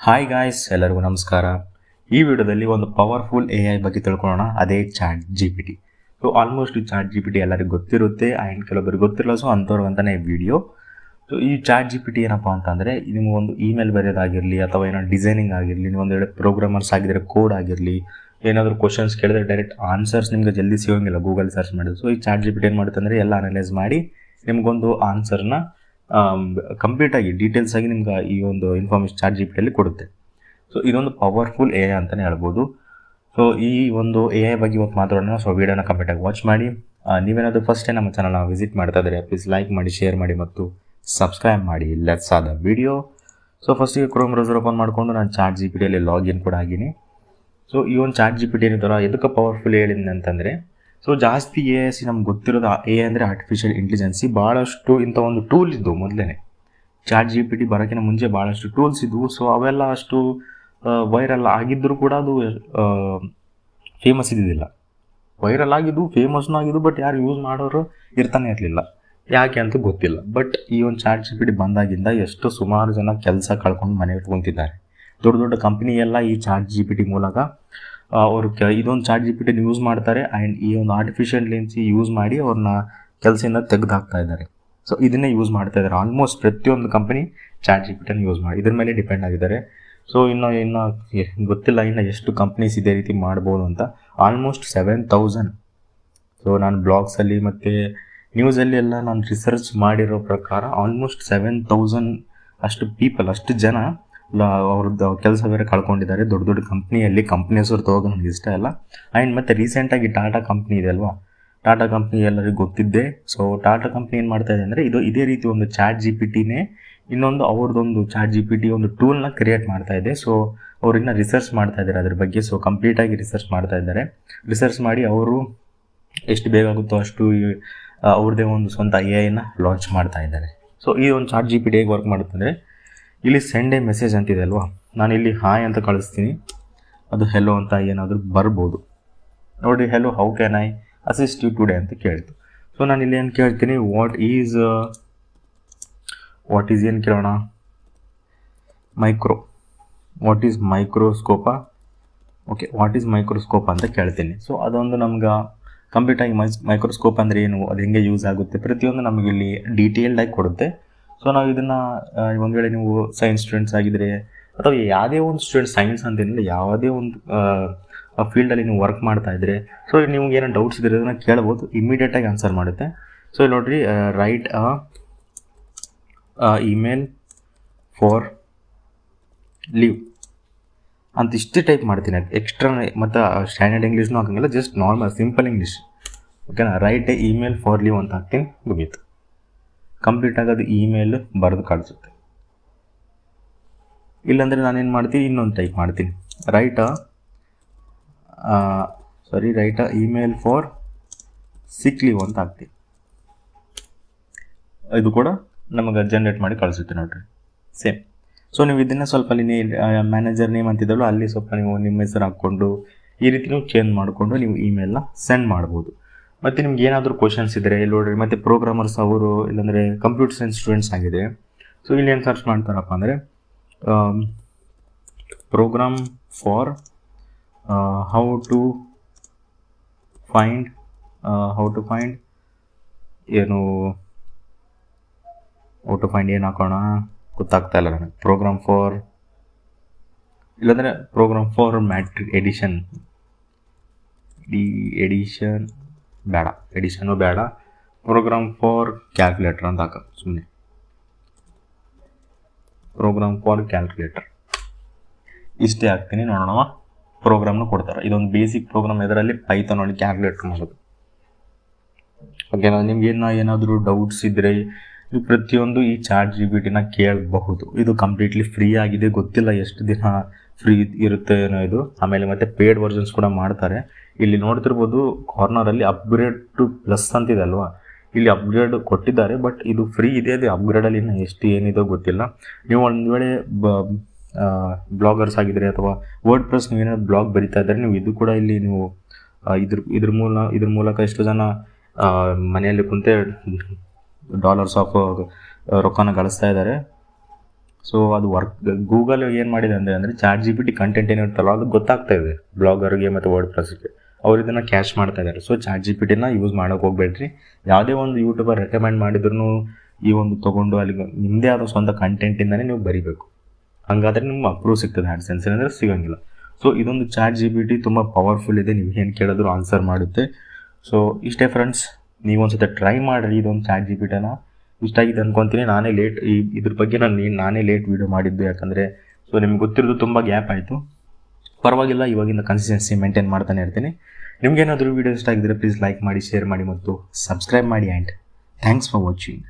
Hi guys, ಎಲ್ಲರಿಗೂ ನಮಸ್ಕಾರ. ಈ ವಿಡಿಯೋದಲ್ಲಿ ಒಂದು ಪವರ್ಫುಲ್ AI ಬಗ್ಗೆ ತಿಳ್ಕೊಳ್ಳೋಣ, ಅದೇ ಚಾಟ್ GPT. ಸೊ ಆಲ್ಮೋಸ್ಟ್ ಈ ಚಾಟ್ GPT ಎಲ್ಲರಿಗೂ ಗೊತ್ತಿರುತ್ತೆ ಆ್ಯಂಡ್ ಕೆಲವೊಬ್ಬರಿಗೆ ಗೊತ್ತಿರಲ್ಲ. ಸೊ ಅಂಥವ್ರಿಗಂತಾನೆ ವಿಡಿಯೋ. ಸೊ ಈ ಚಾಟ್ GPT ಏನಪ್ಪ ಅಂತಂದರೆ, ನಿಮಗೆ ಒಂದು ಇಮೇಲ್ ಬರೆಯೋದಾಗಿರಲಿ ಅಥವಾ ಏನೋ ಡಿಸೈನಿಂಗ್ ಆಗಿರಲಿ, ನೀವು ಒಂದು ವೇಳೆ ಪ್ರೋಗ್ರಾಮರ್ಸ್ ಆಗಿದ್ದರೆ ಕೋಡ್ ಆಗಿರಲಿ, ಏನಾದರೂ ಕ್ವಶನ್ಸ್ ಕೇಳಿದ್ರೆ ಡೈರೆಕ್ಟ್ ಆನ್ಸರ್ಸ್ ನಿಮಗೆ ಜಲ್ದಿ ಸಿಗೋಂಗಿಲ್ಲ ಗೂಗಲ್ ಸರ್ಚ್ ಮಾಡಿದ್ರೆ. ಸೊ ಈ ಚಾಟ್ GPT ಏನು ಮಾಡುತ್ತೆ ಅಂದರೆ, ಎಲ್ಲ ಅನಲೈಸ್ ಮಾಡಿ ನಿಮಗೊಂದು ಆನ್ಸರ್ನ ಕಂಪ್ಲೀಟಾಗಿ ಡೀಟೇಲ್ಸ್ ಆಗಿ ನಿಮ್ಗೆ ಈ ಒಂದು ಇನ್ಫಾರ್ಮೇಷನ್ ಚಾಟ್ GPTಯಲ್ಲಿ ಕೊಡುತ್ತೆ. ಸೊ ಇದೊಂದು ಪವರ್ಫುಲ್ AI ಅಂತಲೇ ಹೇಳ್ಬೋದು. ಸೊ ಈ ಒಂದು AI ಬಗ್ಗೆ ಇವತ್ತು ಮಾತಾಡೋಣ. ಸೊ ವೀಡಿಯೋನ ಕಂಪ್ಲೀಟಾಗಿ ವಾಚ್ ಮಾಡಿ. ನೀವೇನಾದರೂ ಫಸ್ಟ್ ಟೈಮ್ ನಮ್ಮ ಚಾನಲ್ನ ವಿಸಿಟ್ ಮಾಡ್ತಾ ಇದ್ದರೆ ಪ್ಲೀಸ್ ಲೈಕ್ ಮಾಡಿ, ಶೇರ್ ಮಾಡಿ ಮತ್ತು ಸಬ್ಸ್ಕ್ರೈಬ್ ಮಾಡಿ. ಲೆಟ್ಸ್ ಆದ ವಿಡಿಯೋ. ಸೊ ಫಸ್ಟಿಗೆ ಕ್ರೋಮ್ ಬ್ರೌಸರ್ ಓಪನ್ ಮಾಡಿಕೊಂಡು ನಾನು ಚಾಟ್ GPTಯಲ್ಲಿ ಲಾಗಿನ್ ಕೂಡ ಆಗಿನಿ. ಸೊ ಈ ಒಂದು ಚಾಟ್ GPT ಏನಿದ್ದಾರ ಎದಕ್ಕೆ ಪವರ್ಫುಲ್ ಹೇಳಿದ್ದೀನಿ ಅಂತಂದರೆ, ಸೊ ಜಾಸ್ತಿ AI ನಮ್ಗೆ ಗೊತ್ತಿರೋದು AI ಅಂದರೆ ಆರ್ಟಿಫಿಷಿಯಲ್ ಇಂಟೆಲಿಜೆನ್ಸಿ. ಭಾಳಷ್ಟು ಇಂಥ ಒಂದು ಟೂಲ್ ಇದ್ದವು ಮೊದಲೇ. ಚಾಟ್ GPT ಬರೋಕ್ಕಿಂತ ಮುಂಚೆ ಭಾಳಷ್ಟು ಟೂಲ್ಸ್ ಇದ್ದವು. ಸೊ ಅವೆಲ್ಲ ಅಷ್ಟು ವೈರಲ್ ಆಗಿದ್ದರೂ ಕೂಡ ಅದು ಫೇಮಸ್ ಇದ್ದಿದ್ದಿಲ್ಲ. ವೈರಲ್ ಆಗಿದ್ದು, ಫೇಮಸ್ನೂ ಆಗಿದ್ದು, ಬಟ್ ಯಾರು ಯೂಸ್ ಮಾಡೋರು ಇರ್ತಾನೆ ಇರಲಿಲ್ಲ. ಯಾಕೆ ಅಂತ ಗೊತ್ತಿಲ್ಲ. ಬಟ್ ಈ ಒಂದು ಚಾಟ್ GPT ಬಂದಾಗಿಂದ ಎಷ್ಟು ಸುಮಾರು ಜನ ಕೆಲಸ ಕಳ್ಕೊಂಡು ಮನೆಗೆ ಕುಂತಿದ್ದಾರೆ. ದೊಡ್ಡ ದೊಡ್ಡ ಕಂಪ್ನಿ ಎಲ್ಲ ಈ ಚಾಟ್ GPT ಮೂಲಕ ಅವರು ಇದೊಂದು ಚಾಟ್ GPT ಯೂಸ್ ಮಾಡ್ತಾರೆ ಆ್ಯಂಡ್ ಈ ಒಂದು ಆರ್ಟಿಫಿಷಿಯಲ್ ಇಂಟೆಲಿಜೆನ್ಸ್ ಯೂಸ್ ಮಾಡಿ ಅವ್ರನ್ನ ಕೆಲಸದಿಂದ ತೆಗೆದು ಹಾಕ್ತಾ ಇದ್ದಾರೆ. ಸೊ ಇದನ್ನೇ ಯೂಸ್ ಮಾಡ್ತಾ ಇದ್ದಾರೆ. ಆಲ್ಮೋಸ್ಟ್ ಪ್ರತಿಯೊಂದು ಕಂಪನಿ ಚಾಟ್ GPT ಯೂಸ್ ಮಾಡಿ ಇದ್ರ ಮೇಲೆ ಡಿಪೆಂಡ್ ಆಗಿದ್ದಾರೆ. ಸೊ ಇನ್ನು ಗೊತ್ತಿಲ್ಲ ಇನ್ನು ಎಷ್ಟು ಕಂಪ್ನೀಸ್ ಇದೇ ರೀತಿ ಮಾಡ್ಬೋದು ಅಂತ. ಆಲ್ಮೋಸ್ಟ್ 7,000. ಸೊ ನಾನು ಬ್ಲಾಗ್ಸಲ್ಲಿ ಮತ್ತು ನ್ಯೂಸಲ್ಲಿ ಎಲ್ಲ ನಾನು ರಿಸರ್ಚ್ ಮಾಡಿರೋ ಪ್ರಕಾರ ಆಲ್ಮೋಸ್ಟ್ 7,000 ಅಷ್ಟು ಪೀಪಲ್, ಅಷ್ಟು ಜನ ಅವ್ರದ್ದು ಕೆಲಸ ಬೇರೆ ಕಳ್ಕೊಂಡಿದ್ದಾರೆ ದೊಡ್ಡ ದೊಡ್ಡ ಕಂಪ್ನಿಯಲ್ಲಿ. ಕಂಪ್ನಿ ಹೆಸರು ತಗೋದು ನನಗೆ ಇಷ್ಟ ಇಲ್ಲ. ಆ್ಯಂಡ್ ಮತ್ತು ರೀಸೆಂಟಾಗಿ ಟಾಟಾ ಕಂಪ್ನಿ ಇದೆ ಅಲ್ವಾ, ಟಾಟಾ ಕಂಪ್ನಿ ಎಲ್ಲರಿಗೂ ಗೊತ್ತಿದ್ದೆ. ಸೊ ಟಾಟಾ ಕಂಪ್ನಿ ಏನು ಮಾಡ್ತಾ ಇದೆ ಅಂದರೆ, ಇದೇ ರೀತಿ ಒಂದು ಚಾಟ್ GPTನೇ ಇನ್ನೊಂದು ಅವ್ರದ್ದೊಂದು ಚಾಟ್ GPT ಒಂದು ಟೂಲ್ನ ಕ್ರಿಯೇಟ್ ಮಾಡ್ತಾ ಇದೆ. ಸೊ ಅವ್ರನ್ನ ರಿಸರ್ಚ್ ಮಾಡ್ತಾ ಇದ್ದಾರೆ ಅದ್ರ ಬಗ್ಗೆ. ಸೊ ಕಂಪ್ಲೀಟಾಗಿ ರಿಸರ್ಚ್ ಮಾಡ್ತಾ ಇದ್ದಾರೆ. ರಿಸರ್ಚ್ ಮಾಡಿ ಅವರು ಎಷ್ಟು ಬೇಗ ಆಗುತ್ತೋ ಅಷ್ಟು ಅವ್ರದ್ದೇ ಒಂದು ಸ್ವಂತ AI ಲಾಂಚ್ ಮಾಡ್ತಾ ಇದ್ದಾರೆ. ಸೊ ಈ ಒಂದು ಚಾಟ್ GPT ಹೇಗೆ ವರ್ಕ್ ಮಾಡುತ್ತಂದರೆ, ಇಲ್ಲಿ ಸೆಂಡ್ ಎ ಮೆಸೇಜ್ ಅಂತಿದೆ ಅಲ್ವಾ, ನಾನು ಇಲ್ಲಿ ಹಾಯ್ ಅಂತ ಕಳಿಸ್ತೀನಿ, ಅದು ಹೆಲೋ ಅಂತ ಏನಾದರೂ ಬರ್ಬೋದು ನೋಡಿ. Hello, how can I assist you today ಅಂತ ಕೇಳ್ತು. ಸೊ ನಾನು ಇಲ್ಲಿ ಏನು ಕೇಳ್ತೀನಿ, ವಾಟ್ ಈಸ್ ಏನು ಕೇಳೋಣ, ವಾಟ್ ಈಸ್ ಮೈಕ್ರೋಸ್ಕೋಪಾ. ಓಕೆ, ವಾಟ್ ಈಸ್ ಮೈಕ್ರೋಸ್ಕೋಪ್ ಅಂತ ಕೇಳ್ತೀನಿ. ಸೊ ಅದೊಂದು ನಮ್ಗೆ ಕಂಪ್ಲೀಟಾಗಿ ಮೈಕ್ರೋಸ್ಕೋಪ್ ಅಂದರೆ ಏನು, ಅದು ಹೆಂಗೆ ಯೂಸ್ ಆಗುತ್ತೆ, ಪ್ರತಿಯೊಂದು ನಮಗೆ ಇಲ್ಲಿ ಡೀಟೇಲ್ಡಾಗಿ ಕೊಡುತ್ತೆ. ಸೊ ನಾವು ಇದನ್ನು ಒಂದು ವೇಳೆ ನೀವು ಸೈನ್ಸ್ ಸ್ಟೂಡೆಂಟ್ಸ್ ಆಗಿದ್ದರೆ ಅಥವಾ ಯಾವುದೇ ಒಂದು ಸ್ಟೂಡೆಂಟ್, ಸೈನ್ಸ್ ಅಂತೇನಿಲ್ಲ, ಯಾವುದೇ ಒಂದು ಫೀಲ್ಡಲ್ಲಿ ನೀವು ವರ್ಕ್ ಮಾಡ್ತಾ ಇದ್ದರೆ, ಸೊ ನಿಮ್ಗೆ ಏನೋ ಡೌಟ್ಸ್ ಇದ್ದರೆ ಅದನ್ನು ಕೇಳ್ಬೋದು, ಇಮಿಡಿಯೇಟಾಗಿ ಆನ್ಸರ್ ಮಾಡುತ್ತೆ. ಸೊ ಇಲ್ಲಿ ನೋಡಿರಿ, ರೈಟ್ ಇಮೇಲ್ ಫಾರ್ ಲೀವ್ ಅಂತ ಇಷ್ಟು ಟೈಪ್ ಮಾಡ್ತೀನಿ. ಅದು ಎಕ್ಸ್ಟ್ರಾ ಮತ್ತು ಸ್ಟ್ಯಾಂಡರ್ಡ್ ಇಂಗ್ಲೀಷ್ನೂ ಹಾಕಂಗಿಲ್ಲ, ಜಸ್ಟ್ ನಾರ್ಮಲ್ ಸಿಂಪಲ್ ಇಂಗ್ಲೀಷ್. ಓಕೆನಾ, ರೈಟ್ ಇಮೇಲ್ ಫಾರ್ ಲೀವ್ ಅಂತ ಹಾಕ್ತೀನಿ, ಮುಗೀತು. ಕಂಪ್ಲೀಟಾಗಿ ಅದು ಇಮೇಲ್ ಬರೆದು ಕಳಿಸುತ್ತೆ. ಇಲ್ಲಾಂದರೆ ನಾನೇನು ಮಾಡ್ತೀನಿ, ಇನ್ನೊಂದು ಟೈಪ್ ಮಾಡ್ತೀನಿ, write email for sick leave ಅಂತ ಹಾಕ್ತೀನಿ. ಇದು ಕೂಡ ನಮಗೆ ಜನ್ರೇಟ್ ಮಾಡಿ ಕಳಿಸುತ್ತೆ ನೋಡ್ರಿ, ಸೇಮ್. ಸೊ ನೀವು ಇದನ್ನು ಸ್ವಲ್ಪ ಅಲ್ಲಿ ಮ್ಯಾನೇಜರ್ ನೇಮ್ ಅಂತಿದ್ದಲ್ಲ, ಅಲ್ಲಿ ಸ್ವಲ್ಪ ನೀವು ನಿಮ್ಮ ಹೆಸರು ಹಾಕ್ಕೊಂಡು ಈ ರೀತಿ ನೀವು ಚೇಂಜ್ ಮಾಡಿಕೊಂಡು ನೀವು ಇಮೇಲ್ನ ಸೆಂಡ್ ಮಾಡ್ಬೋದು. ಮತ್ತು ನಿಮ್ಗೆ ಏನಾದರೂ ಕ್ವಶನ್ಸ್ ಇದ್ದರೆ ಇಲ್ಲಿ ನೋಡಿರಿ, ಮತ್ತು ಪ್ರೋಗ್ರಾಮರ್ಸ್ ಅವರು ಇಲ್ಲಾಂದರೆ ಕಂಪ್ಯೂಟರ್ ಸೈನ್ಸ್ ಸ್ಟೂಡೆಂಟ್ಸ್ ಆಗಿದೆ. ಸೊ ಇಲ್ಲಿ ಏನು ಸರ್ಚ್ ಮಾಡ್ತಾರಪ್ಪ ಅಂದರೆ, program for how to find ಏನು ಹಾಕೋಣ ಗೊತ್ತಾಗ್ತಾ ಇಲ್ಲ ನನಗೆ. ಪ್ರೋಗ್ರಾಮ್ ಫಾರ್ ಮ್ಯಾಟ್ರಿಕ್ ಎಡಿಷನ್ ಬೇಡ, ಪ್ರೋಗ್ರಾಮ್ ಫಾರ್ ಕ್ಯಾಲ್ಕುಲೇಟರ್ ಅಂತ ಹಾಕ ಸುಮ್ಮನೆ. ಪ್ರೋಗ್ರಾಮ್ ಫಾರ್ ಕ್ಯಾಲ್ಕುಲೇಟರ್ ಇಷ್ಟೇ ಹಾಕ್ತೀನಿ, ನೋಡೋಣ ಪ್ರೋಗ್ರಾಮ್ನ ಕೊಡ್ತಾರೆ. ಇದೊಂದು ಬೇಸಿಕ್ ಪ್ರೋಗ್ರಾಮ್, ಇದರಲ್ಲಿ ಪೈಥಾನ್ ಒಳಗೆ ಕ್ಯಾಲ್ಕುಲೇಟರ್ ಮಾಡೋದು. ಓಕೆನಾ, ನಿಮ್ಗೆ ಏನಾದರೂ ಡೌಟ್ಸ್ ಇದ್ದರೆ ನೀವು ಪ್ರತಿಯೊಂದು ಈ ಚಾಟ್ GPTನ ಕೇಳಬಹುದು. ಇದು ಕಂಪ್ಲೀಟ್ಲಿ ಫ್ರೀ ಆಗಿದೆ, ಗೊತ್ತಿಲ್ಲ ಎಷ್ಟು ದಿನ ಫ್ರೀ ಇರುತ್ತೆ ಏನೋ ಇದು. ಆಮೇಲೆ ಮತ್ತೆ ಪೇಯ್ಡ್ ವರ್ಷನ್ಸ್ ಕೂಡ ಮಾಡ್ತಾರೆ. ಇಲ್ಲಿ ನೋಡ್ತಿರ್ಬೋದು ಕಾರ್ನರಲ್ಲಿ ಅಪ್ಗ್ರೇಡ್ ಟು ಪ್ಲಸ್ ಅಂತಿದೆ ಅಲ್ವಾ, ಇಲ್ಲಿ ಅಪ್ಗ್ರೇಡ್ ಕೊಟ್ಟಿದ್ದಾರೆ, ಬಟ್ ಇದು ಫ್ರೀ ಇದೆ. ಅದು ಅಪ್ಗ್ರೇಡಲ್ಲಿ ಇನ್ನೂ ಎಷ್ಟು ಏನಿದೋ ಗೊತ್ತಿಲ್ಲ. ನೀವು ಒಂದು ವೇಳೆ ಬ್ಲಾಗರ್ಸ್ ಆಗಿದ್ರೆ ಅಥವಾ ವರ್ಡ್ ಪ್ರೆಸ್ ನೀವೇನಾದ್ರು ಬ್ಲಾಗ್ ಬರಿತಾ ಇದ್ದಾರೆ, ನೀವು ಇದು ಕೂಡ ಇಲ್ಲಿ ನೀವು ಇದ್ರ ಮೂಲಕ ಎಷ್ಟೋ ಜನ ಮನೆಯಲ್ಲಿ ಕುಂತೆ ಡಾಲರ್ಸ್ ಆಫ್ ರೊಕ್ಕನ ಗಳಿಸ್ತಾ ಇದ್ದಾರೆ. ಸೊ ಅದು ಗೂಗಲ್ ಏನು ಮಾಡಿದೆ ಅಂದರೆ ChatGPT ಕಂಟೆಂಟ್ ಏನಿರ್ತಲ್ಲ ಅದು ಗೊತ್ತಾಗ್ತಾ ಇದೆ ಬ್ಲಾಗರ್ಗೆ ಮತ್ತು ವರ್ಡ್ ಪ್ರೆಸ್ಗೆ. ಅವ್ರು ಇದನ್ನು ಕ್ಯಾಶ್ ಮಾಡ್ತಾ ಇದ್ದಾರೆ. ಸೊ ChatGPTನ ಯೂಸ್ ಮಾಡೋಕೆ ಹೋಗ್ಬೇಡ್ರಿ. ಯಾವುದೇ ಒಂದು ಯೂಟ್ಯೂಬರ್ ರೆಕಮೆಂಡ್ ಮಾಡಿದ್ರು ಈ ಒಂದು ತೊಗೊಂಡು ಅಲ್ಲಿ ನಿಮ್ಮದೇ ಆದ ಸ್ವಂತ ಕಂಟೆಂಟಿಂದನೇ ನೀವು ಬರೀಬೇಕು. ಹಾಗಾದರೆ ನಿಮ್ಗೆ ಅಪ್ರೂವ್ ಸಿಗ್ತದೆ. AdSense ಏನಂದರೆ ಸಿಗೋಂಗಿಲ್ಲ. ಸೊ ಇದೊಂದು ChatGPT ತುಂಬ ಪವರ್ಫುಲ್ ಇದೆ. ನೀವು ಏನು ಕೇಳಿದ್ರು ಆನ್ಸರ್ ಮಾಡುತ್ತೆ. ಸೊ ಇಷ್ಟೇ ಫ್ರೆಂಡ್ಸ್, ನೀವು ಒಂದು ಸತಿ ಟ್ರೈ ಮಾಡಿರಿ ಇದೊಂದು ChatGPTನ. ಇಷ್ಟ ಆಗಿದೆ ಅಂದ್ಕೊತೀನಿ. ಇದ್ರ ಬಗ್ಗೆ ನಾನೇ ಲೇಟ್ ವೀಡಿಯೋ ಮಾಡಿದ್ದು, ಯಾಕಂದರೆ ಸೊ ನಿಮ್ಗೆ ಗೊತ್ತಿರೋದು ತುಂಬ ಗ್ಯಾಪ್ ಆಯಿತು. ಪರವಾಗಿಲ್ಲ, ಇವಾಗಿಂದ ಕನ್ಸಿಸ್ಟೆನ್ಸಿ ಮೇಂಟೈನ್ ಮಾಡ್ತಾನೆ ಇರ್ತೀನಿ. ನಿಮ್ಗೇನಾದರೂ ವೀಡಿಯೋ ಇಷ್ಟ ಆಗಿದ್ರೆ ಪ್ಲೀಸ್ ಲೈಕ್ ಮಾಡಿ, ಶೇರ್ ಮಾಡಿ ಮತ್ತು ಸಬ್ಸ್ಕ್ರೈಬ್ ಮಾಡಿ. And thanks for watching.